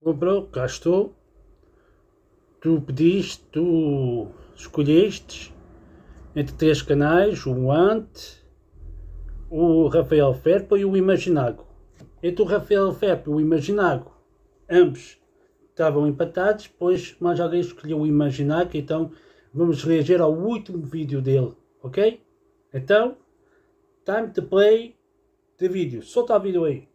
Ô bro, cá estou. Tu pediste, tu escolheste entre três canais, o Ant, o Rafael Ferpa e o Imaginago. Entre o Rafael Ferpa e o Imaginago, ambos estavam empatados, pois mais alguém escolheu o Imaginago, então vamos reagir ao último vídeo dele, ok? Então, time to play the vídeo. Solta o vídeo aí.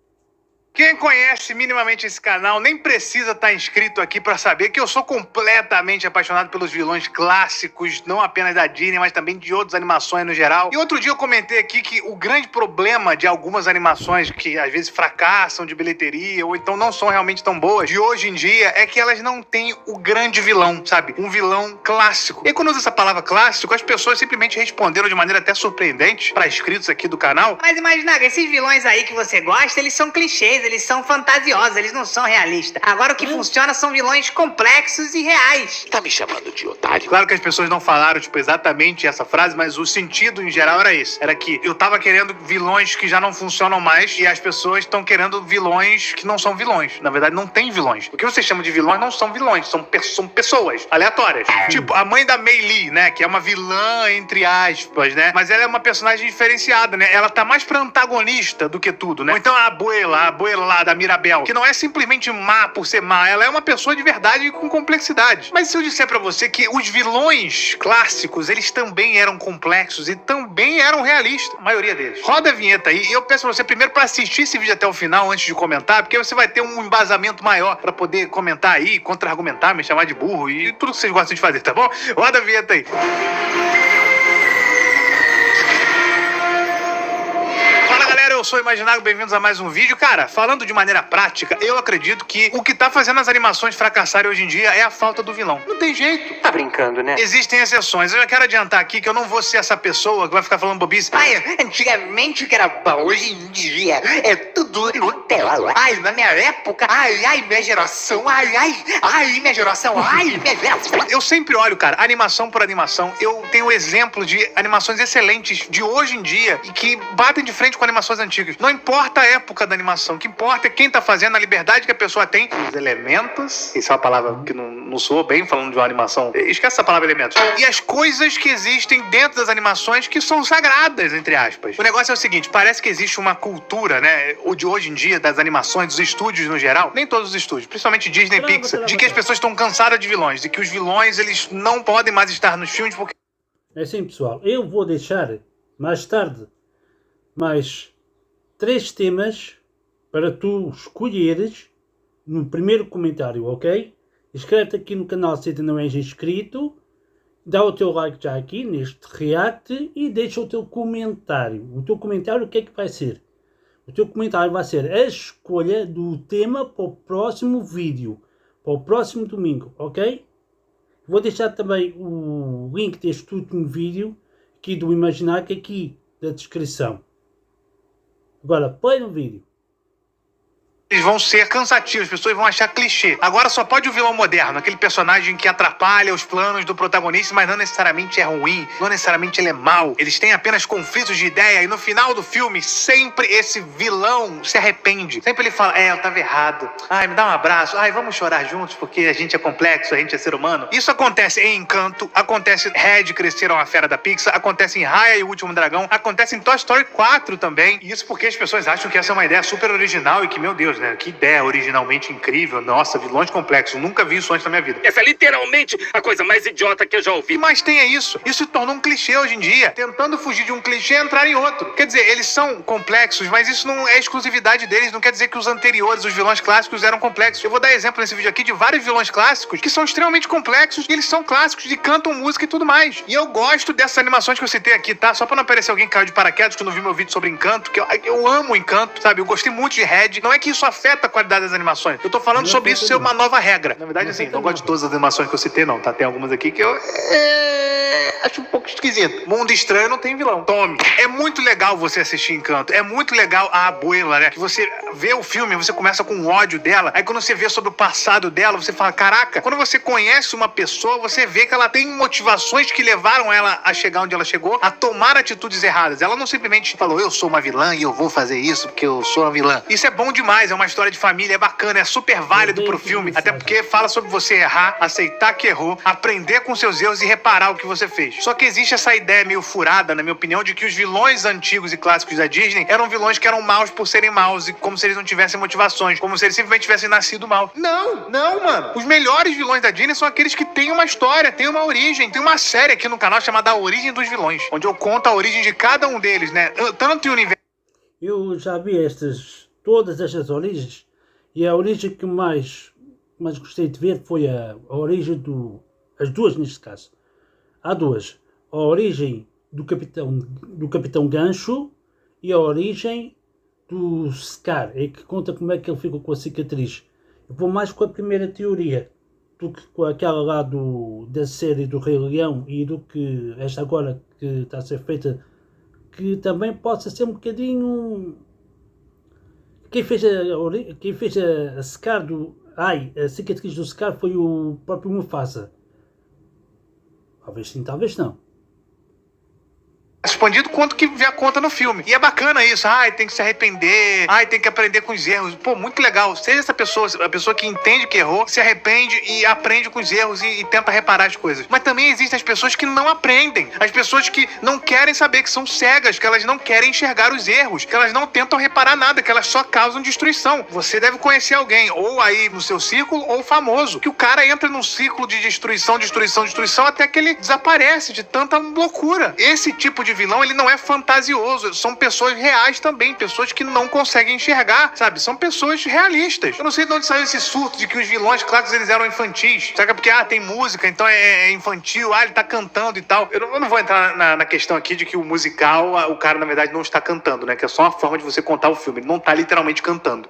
Quem conhece minimamente esse canal nem precisa estar inscrito aqui para saber que eu sou completamente apaixonado pelos vilões clássicos, não apenas da Disney, mas também de outras animações no geral. E outro dia eu comentei aqui que o grande problema de algumas animações que às vezes fracassam de bilheteria ou então não são realmente tão boas de hoje em dia é que elas não têm o grande vilão, sabe? Um vilão clássico. E quando usa essa palavra clássico, as pessoas simplesmente responderam de maneira até surpreendente para inscritos aqui do canal. Mas imagina, esses vilões aí que você gosta, eles são clichês, eles são fantasiosos, eles não são realistas. Agora o que funciona são vilões complexos e reais. Tá me chamando de otário? Claro que as pessoas não falaram, exatamente essa frase, mas o sentido em geral era esse. Era que eu tava querendo vilões que já não funcionam mais e as pessoas estão querendo vilões que não são vilões. Na verdade, não tem vilões. O que você chama de vilões não são vilões, são pessoas aleatórias. Tipo, a mãe da Mei Li, né, que é uma vilã, entre aspas, né, mas ela é uma personagem diferenciada, né, ela tá mais pra antagonista do que tudo, né. Ou então a abuela lá da Mirabel, que não é simplesmente má por ser má, ela é uma pessoa de verdade com complexidade. Mas se eu disser pra você que os vilões clássicos, eles também eram complexos e também eram realistas, a maioria deles. Roda a vinheta aí e eu peço pra você primeiro pra assistir esse vídeo até o final antes de comentar, porque você vai ter um embasamento maior pra poder comentar aí, contra-argumentar, me chamar de burro e tudo que vocês gostam de fazer, tá bom? Roda a vinheta aí. Eu sou o Imaginago, bem-vindos a mais um vídeo. Cara, falando de maneira prática, eu acredito que o que tá fazendo as animações fracassarem hoje em dia é a falta do vilão. Não tem jeito. Tá brincando, né? Existem exceções. Eu já quero adiantar aqui que eu não vou ser essa pessoa que vai ficar falando bobice. Ai, antigamente que era bom, hoje em dia é tudo Nutella. Ai, na minha época, ai, minha geração, ai, minha geração, ai, minha geração. Eu sempre olho, cara, animação por animação. Eu tenho exemplo de animações excelentes de hoje em dia e que batem de frente com animações antigas. Não importa a época da animação, o que importa é quem tá fazendo, a liberdade que a pessoa tem. Os elementos, isso é uma palavra que não soou bem falando de uma animação. Esquece essa palavra elementos. E as coisas que existem dentro das animações que são sagradas, entre aspas. O negócio é o seguinte, parece que existe uma cultura, né, de hoje em dia, das animações, dos estúdios no geral, nem todos os estúdios, principalmente Disney e Pixar, de que as pessoas estão cansadas de vilões, de que os vilões, eles não podem mais estar nos filmes porque... É assim, pessoal, eu vou deixar mais tarde mais 3 temas para tu escolheres no primeiro comentário, ok? Inscreve-te aqui no canal se ainda não és inscrito, dá o teu like já aqui neste react e deixa o teu comentário. O teu comentário o que é que vai ser? O teu comentário vai ser a escolha do tema para o próximo vídeo, para o próximo domingo, ok? Vou deixar também o link deste último vídeo aqui do Imaginago aqui da descrição. Agora, play no vídeo. Eles vão ser cansativos, as pessoas vão achar clichê. Agora só pode o vilão moderno, aquele personagem que atrapalha os planos do protagonista, mas não necessariamente é ruim, não necessariamente ele é mau. Eles têm apenas conflitos de ideia e no final do filme, sempre esse vilão se arrepende. Sempre ele fala, eu tava errado. Ai, me dá um abraço. Ai, vamos chorar juntos porque a gente é complexo, a gente é ser humano. Isso acontece em Encanto, acontece em Red, Cresceram a Fera da Pixar, acontece em Raya e o Último Dragão, acontece em Toy Story 4 também. E isso porque as pessoas acham que essa é uma ideia super original e que, meu Deus, né? Que ideia originalmente incrível. Nossa, vilões complexos. Nunca vi isso antes na minha vida. Essa é literalmente a coisa mais idiota que eu já ouvi. E mais tem é isso. Isso se tornou um clichê hoje em dia. Tentando fugir de um clichê e entrar em outro. Quer dizer, eles são complexos, mas isso não é exclusividade deles. Não quer dizer que os anteriores, os vilões clássicos, eram complexos. Eu vou dar exemplo nesse vídeo aqui de vários vilões clássicos que são extremamente complexos e eles são clássicos e cantam música e tudo mais. E eu gosto dessas animações que eu citei aqui, tá? Só pra não aparecer alguém que caiu de paraquedas que não viu meu vídeo sobre Encanto, que eu amo Encanto, sabe? Eu gostei muito de Red. Não é que isso afeta a qualidade das animações. Eu tô falando sobre isso ser uma nova regra. Na verdade, assim, não gosto de todas as animações que eu citei, não, tá? Tem algumas aqui que eu... Acho um pouco esquisito. Mundo Estranho não tem vilão. Tome. É muito legal você assistir Encanto. É muito legal a Abuela, né? Que você vê o filme, você começa com ódio dela. Aí quando você vê sobre o passado dela, você fala, caraca, quando você conhece uma pessoa, você vê que ela tem motivações que levaram ela a chegar onde ela chegou, a tomar atitudes erradas. Ela não simplesmente falou, eu sou uma vilã e eu vou fazer isso porque eu sou uma vilã. Isso é bom demais, é uma história de família, é bacana, é super válido pro filme. Até porque fala sobre você errar, aceitar que errou, aprender com seus erros e reparar o que você fez. Só que existe essa ideia meio furada, na minha opinião, de que os vilões antigos e clássicos da Disney eram vilões que eram maus por serem maus e como se eles não tivessem motivações, como se eles simplesmente tivessem nascido mal. Não, mano. Os melhores vilões da Disney são aqueles que têm uma história, têm uma origem. Tem uma série aqui no canal chamada A Origem dos Vilões, onde eu conto a origem de cada um deles, né? Tanto em universo. Eu já vi todas estas origens, e a origem que mais gostei de ver foi a origem as duas neste caso. Há duas. A origem do Capitão Gancho e a origem do Scar, é que conta como é que ele ficou com a cicatriz. Eu vou mais com a primeira teoria do que com aquela lá da série do Rei Leão e do que esta agora que está a ser feita, que também possa ser um bocadinho... Quem fez a Scar a cicatriz do Scar foi o próprio Mufasa. Talvez sim, talvez não. Expandido quanto que já conta no filme. E é bacana isso. Tem que se arrepender. Tem que aprender com os erros. Pô, muito legal. Seja essa pessoa, a pessoa que entende que errou, se arrepende e aprende com os erros e tenta reparar as coisas. Mas também existem as pessoas que não aprendem. As pessoas que não querem saber, que são cegas, que elas não querem enxergar os erros, que elas não tentam reparar nada, que elas só causam destruição. Você deve conhecer alguém, ou aí no seu círculo, ou famoso, que o cara entra num ciclo de destruição, até que ele desaparece de tanta loucura. Esse tipo de vilão, ele não é fantasioso, são pessoas reais também, pessoas que não conseguem enxergar, sabe? São pessoas realistas. Eu não sei de onde saiu esse surto de que os vilões clássicos eles eram infantis. Será que é porque, tem música, então é infantil, ele tá cantando e tal. Eu não vou entrar na questão aqui de que o musical, o cara na verdade não está cantando, né? Que é só uma forma de você contar o filme, ele não tá literalmente cantando.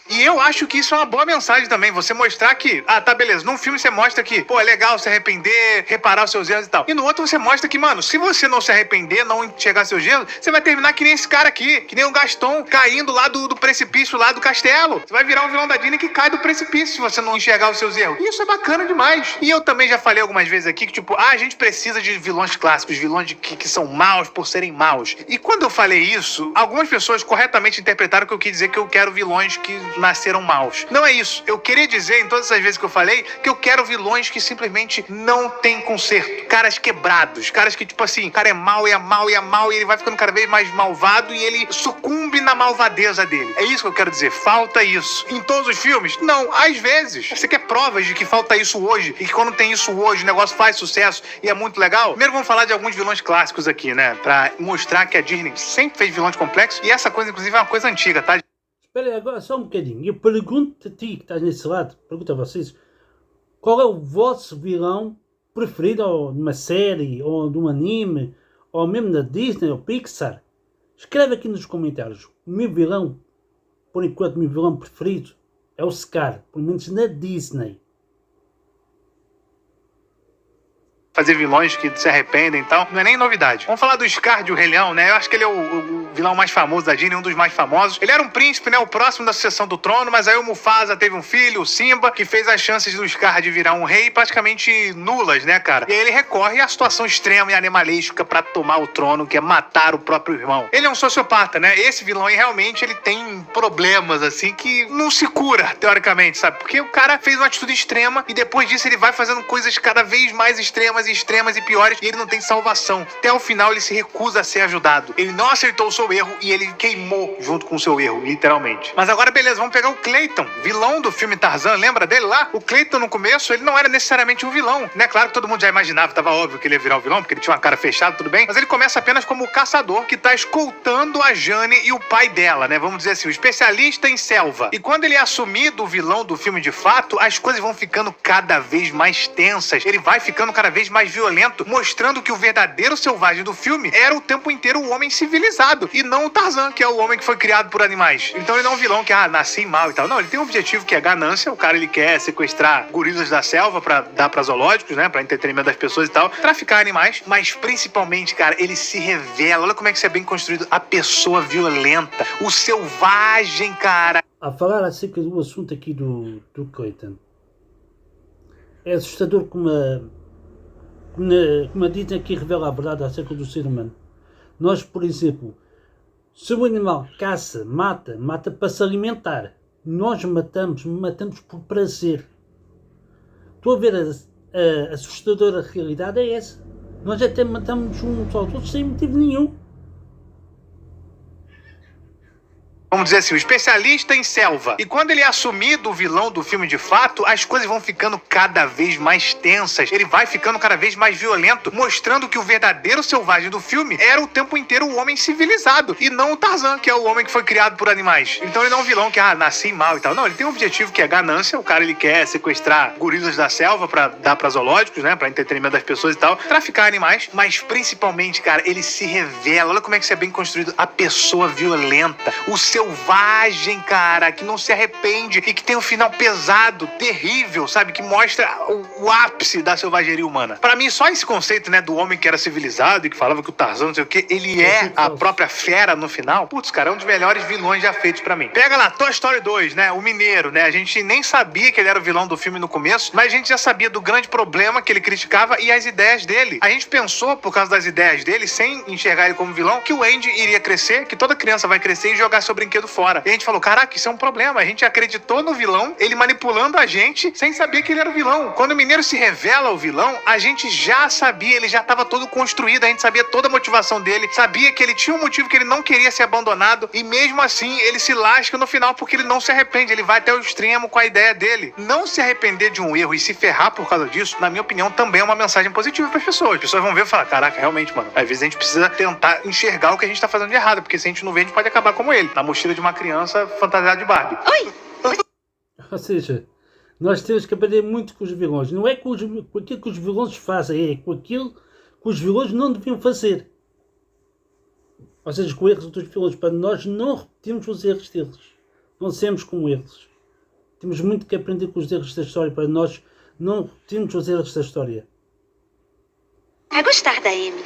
E eu acho que isso é uma boa mensagem também, você mostrar que, tá beleza, num filme você mostra que, é legal se arrepender, reparar os seus erros e tal. E no outro você mostra que, mano, se você não se arrepender, não enxergar seu gelo, você vai terminar que nem esse cara aqui, que nem o Gaston caindo lá do precipício lá do castelo. Você vai virar um vilão da Disney que cai do precipício se você não enxergar os seus erros. E isso é bacana demais. E eu também já falei algumas vezes aqui que, a gente precisa de vilões clássicos, vilões que são maus por serem maus. E quando eu falei isso, algumas pessoas corretamente interpretaram que eu quis dizer que eu quero vilões que nasceram maus. Não é isso. Eu queria dizer, em todas essas vezes que eu falei, que eu quero vilões que simplesmente não têm conserto. Caras quebrados. Caras que, o cara é mau e é mau e é mau e ele vai ficando cada vez mais malvado e ele sucumbe na malvadeza dele. É isso que eu quero dizer. Falta isso. Em todos os filmes? Não. Às vezes. Você quer provas de que falta isso hoje e que quando tem isso hoje o negócio faz sucesso e é muito legal? Primeiro vamos falar de alguns vilões clássicos aqui, né? Pra mostrar que a Disney sempre fez vilões complexos e essa coisa, inclusive, é uma coisa antiga, tá? Espera aí, agora só um bocadinho. Eu pergunto a ti que estás nesse lado, pergunto a vocês, qual é o vosso vilão preferido ou numa série, ou de um anime, ou mesmo da Disney ou Pixar? Escreve aqui nos comentários. O meu vilão, por enquanto, o meu vilão preferido é o Scar, pelo menos na Disney. Fazer vilões que se arrependem e tal, não é nem novidade. Vamos falar do Scar de O Rei Leão, né? Eu acho que ele é o vilão mais famoso da Disney, um dos mais famosos. Ele era um príncipe, né? O próximo da sucessão do trono, mas aí o Mufasa teve um filho, o Simba, que fez as chances do Scar de virar um rei praticamente nulas, né, cara? E aí ele recorre à situação extrema e animalística pra tomar o trono, que é matar o próprio irmão. Ele é um sociopata, né? Esse vilão aí realmente ele tem problemas, assim, que não se cura, teoricamente, sabe? Porque o cara fez uma atitude extrema e depois disso ele vai fazendo coisas cada vez mais extremas e piores e ele não tem salvação. Até o final ele se recusa a ser ajudado. Ele não aceitou o seu erro e ele queimou junto com o seu erro, literalmente. Mas agora beleza, vamos pegar o Clayton, vilão do filme Tarzan, lembra dele lá? O Clayton no começo, ele não era necessariamente um vilão, né? Claro que todo mundo já imaginava, tava óbvio que ele ia virar o vilão, porque ele tinha uma cara fechada, tudo bem, mas ele começa apenas como o caçador que tá escoltando a Jane e o pai dela, né? Vamos dizer assim, o especialista em selva. E quando ele é assumido o vilão do filme de fato, as coisas vão ficando cada vez mais tensas, ele vai ficando cada vez mais mais violento, mostrando que o verdadeiro selvagem do filme era o tempo inteiro o homem civilizado, e não o Tarzan, que é o homem que foi criado por animais. Então ele não é um vilão que, nasci mal e tal. Não, ele tem um objetivo que é ganância. O cara, ele quer sequestrar gorilas da selva pra dar pra zoológicos, né, pra entretenimento das pessoas e tal, traficar animais, mas principalmente, cara, ele se revela. Olha como é que isso é bem construído. A pessoa violenta, o selvagem, cara. A falar acerca do assunto aqui do Clayton, é assustador como a Disney aqui revela a verdade acerca do ser humano. Nós, por exemplo, se o animal caça, mata para se alimentar, nós matamos por prazer. Estou a ver a assustadora realidade é essa. Nós até matamos uns aos outros sem motivo nenhum. Vamos dizer assim, o especialista em selva. E quando ele é assumido o vilão do filme de fato, as coisas vão ficando cada vez mais tensas. Ele vai ficando cada vez mais violento, mostrando que o verdadeiro selvagem do filme era o tempo inteiro o homem civilizado, e não o Tarzan, que é o homem que foi criado por animais. Então ele não é um vilão que, nasci mal e tal. Não, ele tem um objetivo que é ganância. O cara, ele quer sequestrar gorilas da selva pra dar pra zoológicos, né, pra entretenimento das pessoas e tal, traficar animais, mas principalmente, cara, ele se revela. Olha como é que isso é bem construído. A pessoa violenta, o selvagem, cara, que não se arrepende e que tem um final pesado, terrível, sabe? Que mostra o ápice da selvageria humana. Pra mim, só esse conceito, né, do homem que era civilizado e que falava que o Tarzan, não sei o que, ele é a própria fera no final. Putz, cara, é um dos melhores vilões já feitos pra mim. Pega lá, Toy Story 2, né, o mineiro, né? A gente nem sabia que ele era o vilão do filme no começo, mas a gente já sabia do grande problema que ele criticava e as ideias dele. A gente pensou, por causa das ideias dele, sem enxergar ele como vilão, que o Andy iria crescer, que toda criança vai crescer e jogar seu brinquedo fora. E a gente falou, caraca, isso é um problema. A gente acreditou no vilão, ele manipulando a gente sem saber que ele era o vilão. Quando o mineiro se revela o vilão, a gente já sabia, ele já estava todo construído, a gente sabia toda a motivação dele, sabia que ele tinha um motivo que ele não queria ser abandonado, e mesmo assim ele se lasca no final porque ele não se arrepende, ele vai até o extremo com a ideia dele. Não se arrepender de um erro e se ferrar por causa disso, na minha opinião, também é uma mensagem positiva para as pessoas. As pessoas vão ver e falar, caraca, realmente, mano, às vezes a gente precisa tentar enxergar o que a gente tá fazendo de errado, porque se a gente não vê, a gente pode acabar como ele, na mochila de uma criança fantasiada de Barbie. Oi! Ou seja, nós temos que aprender muito com os vilões. Não é com aquilo que os vilões fazem, é com aquilo que os vilões não deviam fazer. Ou seja, com erros dos vilões, para nós não repetirmos os erros deles. Não sermos como eles. Temos muito que aprender com os erros da história, para nós não repetirmos os erros da história. A gostar da Amy.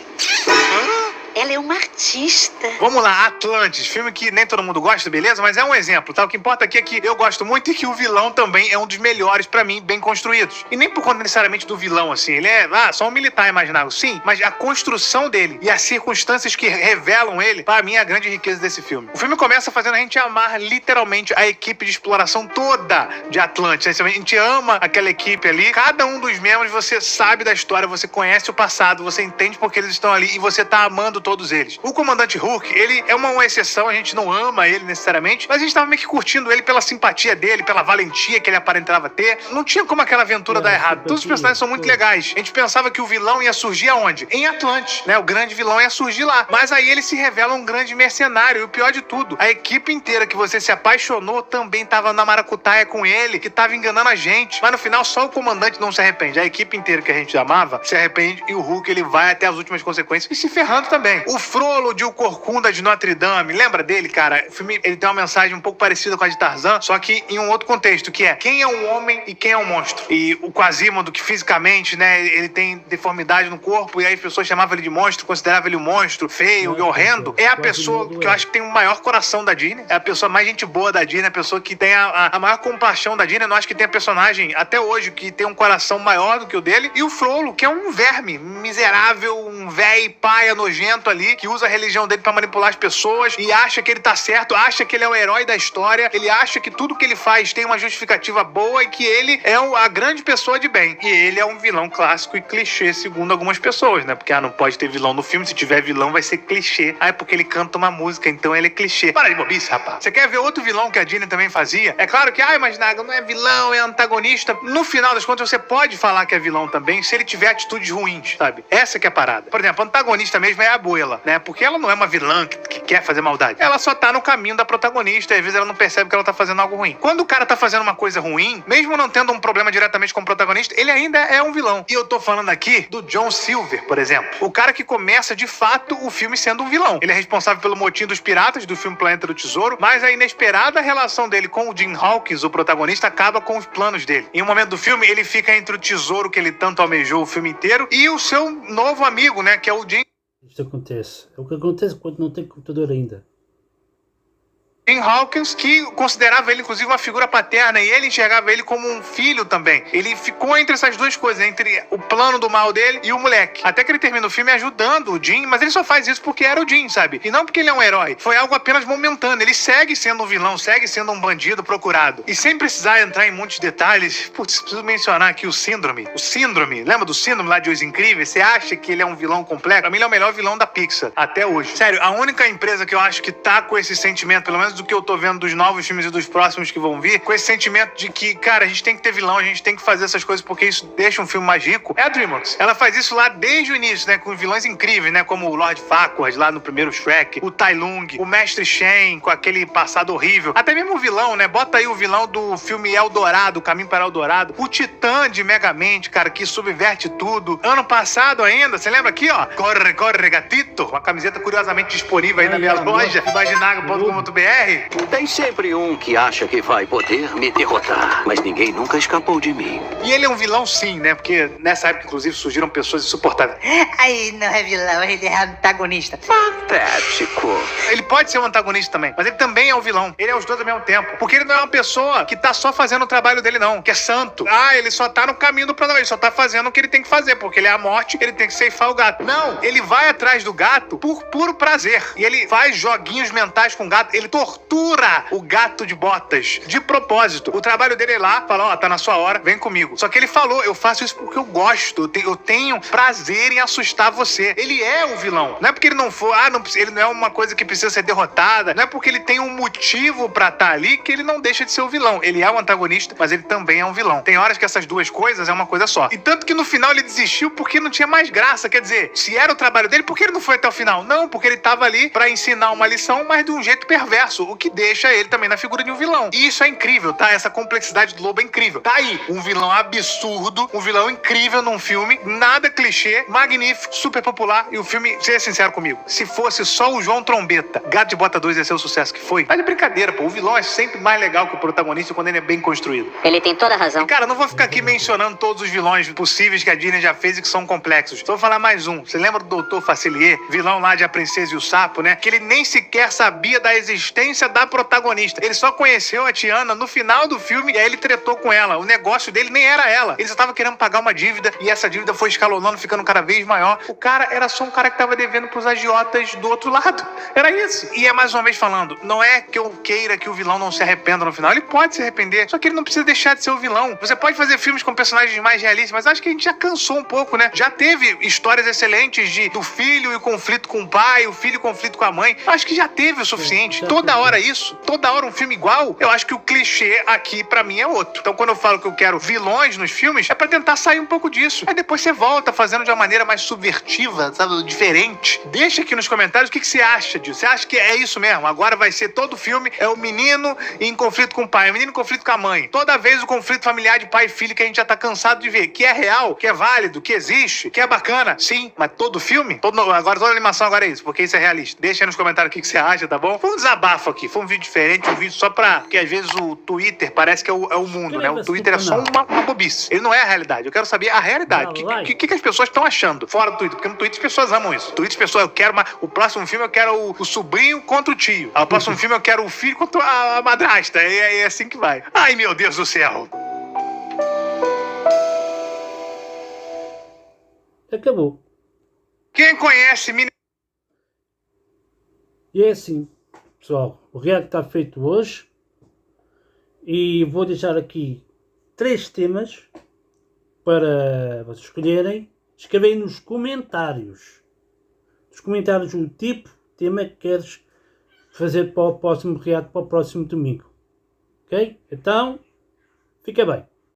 Ela é uma artista. Vamos lá, Atlantis, filme que nem todo mundo gosta, beleza? Mas é um exemplo, tá? O que importa aqui é que eu gosto muito e que o vilão também é um dos melhores pra mim, bem construídos. E nem por conta necessariamente do vilão, assim. Ele é, só um militar imaginável, sim. Mas a construção dele e as circunstâncias que revelam ele, pra mim, é a grande riqueza desse filme. O filme começa fazendo a gente amar, literalmente, a equipe de exploração toda de Atlantis. A gente ama aquela equipe ali. Cada um dos membros, você sabe da história, você conhece o passado, você entende porque eles estão ali e você tá amando todos eles. O Comandante Hulk, ele é uma exceção, a gente não ama ele necessariamente, mas a gente tava meio que curtindo ele pela simpatia dele, pela valentia que ele aparentava ter. Não tinha como aquela aventura dar errado. Todos os personagens são muito legais. A gente pensava que o vilão ia surgir aonde? Em Atlantis, né? O grande vilão ia surgir lá. Mas aí ele se revela um grande mercenário. E o pior de tudo, a equipe inteira que você se apaixonou também tava na maracutaia com ele, que tava enganando a gente. Mas no final, só o comandante não se arrepende. A equipe inteira que a gente amava se arrepende e o Hulk, ele vai até as últimas consequências e se ferrando também. O Frollo de O Corcunda de Notre Dame, lembra dele, cara? O filme, ele tem uma mensagem um pouco parecida com a de Tarzan, só que em um outro contexto, que é quem é um homem e quem é um monstro. E o Quasimodo, que fisicamente, né, ele tem deformidade no corpo, e aí as pessoas chamavam ele de monstro, consideravam ele um monstro feio e horrendo, é a pessoa que eu acho que tem o maior coração da Disney, é a pessoa mais gente boa da Disney, a pessoa que tem a maior compaixão da Disney. Eu acho que tem a personagem, até hoje, que tem um coração maior do que o dele, e o Frollo, que é um verme miserável, um véi paia nojento ali, que usa a religião dele pra manipular as pessoas e acha que ele tá certo, acha que ele é o herói da história, ele acha que tudo que ele faz tem uma justificativa boa e que ele é a grande pessoa de bem. E ele é um vilão clássico e clichê, segundo algumas pessoas, né? Porque, não pode ter vilão no filme, se tiver vilão vai ser clichê. É porque ele canta uma música, então ele é clichê. Para de bobice, rapaz. Você quer ver outro vilão que a Disney também fazia? É claro que, mas Naga, não é vilão, é antagonista. No final das contas, você pode falar que é vilão também se ele tiver atitudes ruins, sabe? Essa que é a parada. Por exemplo, a antagonista mesmo é a Abuela, né? Porque ela não é uma vilã que quer fazer maldade. Ela só tá no caminho da protagonista e às vezes ela não percebe que ela tá fazendo algo ruim. Quando o cara tá fazendo uma coisa ruim, mesmo não tendo um problema diretamente com o protagonista, ele ainda é um vilão. E eu tô falando aqui do John Silver, por exemplo. O cara que começa, de fato, o filme sendo um vilão. Ele é responsável pelo motim dos piratas do filme Planeta do Tesouro, mas a inesperada relação dele com o Jim Hawkins, o protagonista, acaba com os planos dele. Em um momento do filme, ele fica entre o tesouro que ele tanto almejou o filme inteiro e o seu novo amigo, né, que é o Jim. Isto acontece. É o que acontece quando não tem computador ainda. Jim Hawkins, que considerava ele inclusive uma figura paterna e ele enxergava ele como um filho também. Ele ficou entre essas duas coisas, entre o plano do mal dele e o moleque. Até que ele termina o filme ajudando o Jim, mas ele só faz isso porque era o Jim, sabe? E não porque ele é um herói. Foi algo apenas momentâneo. Ele segue sendo um vilão, segue sendo um bandido procurado. E sem precisar entrar em muitos detalhes, putz, preciso mencionar aqui o Síndrome. O Síndrome, lembra do Síndrome lá de Os Incríveis? Você acha que ele é um vilão complexo? Pra mim ele é o melhor vilão da Pixar, até hoje. Sério, a única empresa que eu acho que tá com esse sentimento, pelo menos do que eu tô vendo dos novos filmes e dos próximos que vão vir, com esse sentimento de que, cara, a gente tem que ter vilão, a gente tem que fazer essas coisas porque isso deixa um filme mais rico, é a DreamWorks. Ela faz isso lá desde o início, né, com vilões incríveis, né, como o Lord Farquaad lá no primeiro Shrek, o Tai Lung, o Mestre Shen com aquele passado horrível, até mesmo o vilão, né, bota aí o vilão do filme Eldorado, Caminho para Eldorado, o Titã de Megamente, cara, que subverte tudo. Ano passado ainda, você lembra aqui, ó, Corre, Corre, Gatito, uma camiseta curiosamente disponível aí na minha loja, imaginago.com.br. Tem sempre um que acha que vai poder me derrotar, mas ninguém nunca escapou de mim. E ele é um vilão sim, né? Porque nessa época, inclusive, surgiram pessoas insuportáveis. Aí não é vilão, ele é antagonista. Patético. Ele pode ser um antagonista também, mas ele também é um vilão. Ele é os dois ao mesmo tempo. Porque ele não é uma pessoa que tá só fazendo o trabalho dele, não. Que é santo. Ah, ele só tá no caminho do protagonista. Ele só tá fazendo o que ele tem que fazer. Porque ele é a morte, ele tem que ceifar o gato. Não, ele vai atrás do gato por puro prazer. E ele faz joguinhos mentais com o gato. Ele tortura o gato de botas, de propósito. O trabalho dele é lá, fala, ó, tá na sua hora, vem comigo. Só que ele falou, eu faço isso porque eu gosto, eu tenho prazer em assustar você. Ele é o vilão. Não é porque ele não for, ele não é uma coisa que precisa ser derrotada, não é porque ele tem um motivo pra estar ali que ele não deixa de ser o vilão. Ele é o antagonista, mas ele também é um vilão. Tem horas que essas duas coisas é uma coisa só. E tanto que no final ele desistiu porque não tinha mais graça. Quer dizer, se era o trabalho dele, por que ele não foi até o final? Não, porque ele tava ali pra ensinar uma lição, mas de um jeito perverso, o que deixa ele também na figura de um vilão. E isso é incrível, tá? Essa complexidade do lobo é incrível. Tá aí, um vilão absurdo, um vilão incrível num filme, nada clichê, magnífico, super popular, e o filme, seja sincero comigo, se fosse só o João Trombeta, Gato de Bota 2 ia ser o sucesso que foi. Tá de brincadeira, pô. O vilão é sempre mais legal que o protagonista quando ele é bem construído. Ele tem toda a razão. E, cara, não vou ficar aqui mencionando todos os vilões possíveis que a Disney já fez e que são complexos. Só vou falar mais um. Você lembra do Dr. Facilier, vilão lá de A Princesa e o Sapo, né? Que ele nem sequer sabia da existência da protagonista. Ele só conheceu a Tiana no final do filme e aí ele tretou com ela. O negócio dele nem era ela. Ele só tava querendo pagar uma dívida e essa dívida foi escalonando, ficando cada vez maior. O cara era só um cara que tava devendo pros agiotas do outro lado. Era isso. E é mais uma vez falando, não é que eu queira que o vilão não se arrependa no final. Ele pode se arrepender, só que ele não precisa deixar de ser o vilão. Você pode fazer filmes com personagens mais realistas, mas acho que a gente já cansou um pouco, né? Já teve histórias excelentes do filho e conflito com o pai, o filho e conflito com a mãe. Acho que já teve o suficiente. Toda hora isso, toda hora um filme igual. Eu acho que o clichê aqui pra mim é outro. Então quando eu falo que eu quero vilões nos filmes, é pra tentar sair um pouco disso. Aí depois você volta fazendo de uma maneira mais subvertiva, sabe? Diferente. Deixa aqui nos comentários o que você acha disso. Você acha que é isso mesmo? Agora vai ser todo filme, é o menino em conflito com o pai, o menino em conflito com a mãe. Toda vez o conflito familiar de pai e filho que a gente já tá cansado de ver. Que é real, que é válido, que existe, que é bacana. Sim, mas todo filme? Agora toda animação agora é isso, porque isso é realista. Deixa aí nos comentários o que você acha, tá bom? Foi um desabafo aqui, foi um vídeo diferente, um vídeo só pra... Porque às vezes o Twitter parece que é o mundo, né? O Twitter é só uma bobice. Ele não é a realidade. Eu quero saber a realidade. O que as pessoas estão achando fora do Twitter? Porque no Twitter as pessoas amam isso. No Twitter as pessoas, o próximo filme eu quero o sobrinho contra o tio. O próximo filme eu quero o filho contra a madrasta. É assim que vai. Ai, meu Deus do céu. Acabou. Quem conhece... E é assim, pessoal. O react está feito hoje. E vou deixar aqui 3 temas para vocês escolherem. Escrevem nos comentários. Nos comentários o tipo de tema que queres fazer para o próximo react, para o próximo domingo. Ok? Então, fica bem.